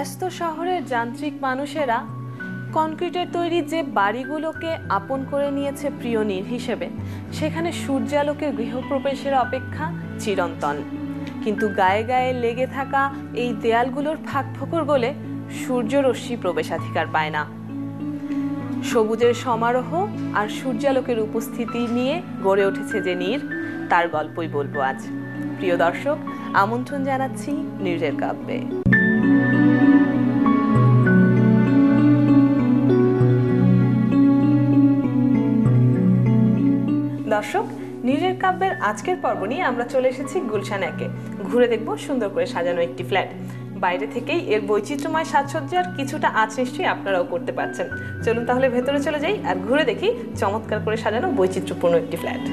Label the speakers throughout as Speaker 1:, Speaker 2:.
Speaker 1: ব্যস্ত শহরের যান্ত্রিক মানুষেরা কনক্রিটের তৈরি যে বাড়িগুলোকে আপন করে নিয়েছে প্রিয় নীড় হিসেবে, সেখানে সূর্যালোকের গৃহপ্রবেশের অপেক্ষা চিরন্তন। কিন্তু গায়ে গায়ে লেগে থাকা এই দেয়ালগুলোর ফাঁকফোকর গলে সূর্যরশ্মি প্রবেশাধিকার পায় না। সবুজের সমারোহ আর সূর্যালোকের উপস্থিতি নিয়ে গড়ে উঠেছে যে নীড়, তার গল্পই বলবো আজ। প্রিয় দর্শক, আমন্ত্রণ জানাচ্ছি নীড়ের কাব্যে। দর্শক, নীড়ের কাব্যের আজকের পর্ব নিয়ে আমরা চলে এসেছি গুলশান একে। ঘুরে দেখব সুন্দর করে সাজানো একটি ফ্ল্যাট। বাইরে থেকেই এর বৈচিত্র্যময় সাজসজ্জার কিছুটা আঁচ নিশ্চয়ই আপনারাও করতে পারছেন। চলুন তাহলে ভেতরে চলে যাই আর ঘুরে দেখি চমৎকার করে সাজানো বৈচিত্র্যপূর্ণ একটি ফ্ল্যাট।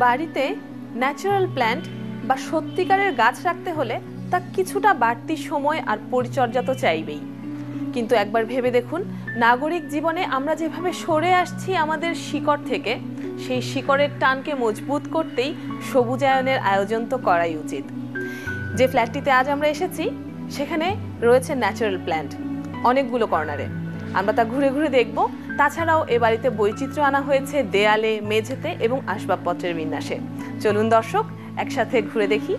Speaker 1: বাড়িতে ন্যাচারাল প্ল্যান্ট বা সত্যিকারের গাছ রাখতে হলে তা কিছুটা বাড়তি সময় আর পরিচর্যা তো চাইবেই। কিন্তু একবার ভেবে দেখুন, নাগরিক জীবনে আমরা যেভাবে সরে আসছি আমাদের শিকড় থেকে, সেই শিকড়ের টানকে মজবুত করতেই সবুজায়নের আয়োজন তো করাই উচিত। যে ফ্ল্যাটটিতে আজ আমরা এসেছি সেখানে রয়েছে ন্যাচারাল প্ল্যান্ট অনেকগুলো কর্নারে। আমরা তা ঘুরে ঘুরে দেখব। তাছাড়াও এ বাড়িতে বৈচিত্র্য আনা হয়েছে দেয়ালে, মেঝেতে এবং আসবাবপত্রের বিন্যাসে। চলুন দর্শক, একসাথে ঘুরে দেখি।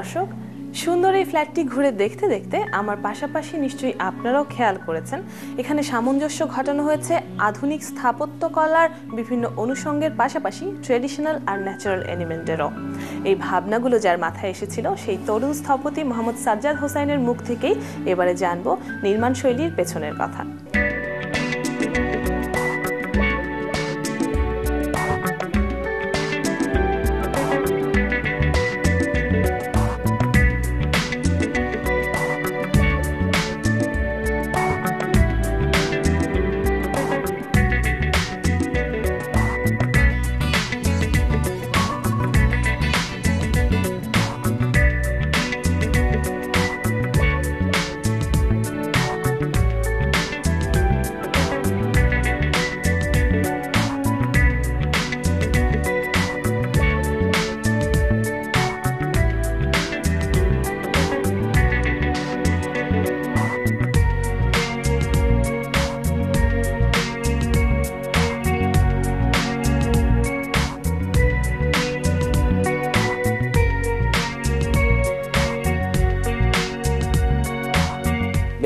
Speaker 1: দর্শক, সুন্দর এই ফ্ল্যাটটি ঘুরে দেখতে দেখতে আমার পাশাপাশি নিশ্চয়ই আপনারাও খেয়াল করেছেন এখানে সামঞ্জস্য ঘটানো হয়েছে আধুনিক স্থাপত্যকলার বিভিন্ন অনুষঙ্গের পাশাপাশি ট্রেডিশনাল আর ন্যাচারাল এলিমেন্টেরও। এই ভাবনাগুলো যার মাথায় এসেছিল সেই তরুণ স্থপতি মোহাম্মদ সাজ্জাদ হোসাইনের মুখ থেকেই এবারে জানবো নির্মাণ শৈলীর পেছনের কথা।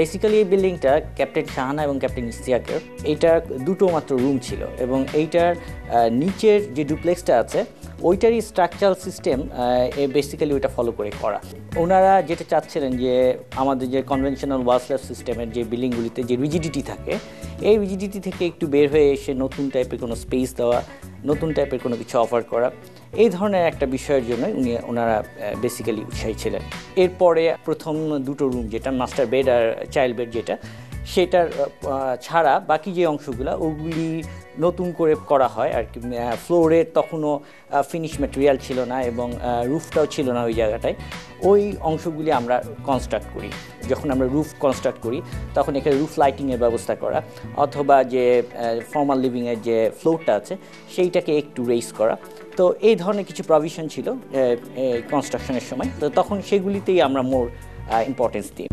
Speaker 2: বেসিক্যালি এই বিল্ডিংটা ক্যাপ্টেন শাহানা এবং ক্যাপ্টেন ইশতিয়াকের, এইটার দুটো মাত্র রুম ছিল এবং এইটার নিচের যে ডুপ্লেক্সটা আছে ওইটারই স্ট্রাকচারাল সিস্টেম বেসিক্যালি ওইটা ফলো করে করা। ওনারা যেটা চাচ্ছিলেন যে আমাদের যে কনভেনশনাল ওয়াল স্ল্যাব সিস্টেমের যে বিল্ডিংগুলিতে যে রিজিডিটি থাকে, এই রিজিডিটি থেকে একটু বের হয়ে এসে নতুন টাইপের কোনো স্পেস দেওয়া, নতুন টাইপের কোনো কিছু অফার করা, এই ধরনের একটা বিষয়ের জন্য ওনারা বেসিক্যালি উৎসাহী ছিলেন। এরপরে প্রথম দুটো রুম, যেটা মাস্টার বেড আর চাইল্ড বেড, যেটা সেটার ছাড়া বাকি যে অংশগুলো ওগুলি নতুন করে করা হয় আর কি। ফ্লোরের তখনও ফিনিশ ম্যাটেরিয়াল ছিল না এবং রুফটাও ছিল না ওই জায়গাটায়। ওই অংশগুলি আমরা কনস্ট্রাক্ট করি। যখন আমরা রুফ কনস্ট্রাক্ট করি তখন এখানে রুফ লাইটিংয়ের ব্যবস্থা করা, অথবা যে ফর্মাল লিভিংয়ের যে ফ্লোরটা আছে সেইটাকে একটু রেইজ করা। তো এই ধরনের কিছু প্রভিশন ছিল কনস্ট্রাকশনের সময়, তো তখন সেগুলিতেই আমরা মোর ইম্পর্টেন্স দিই।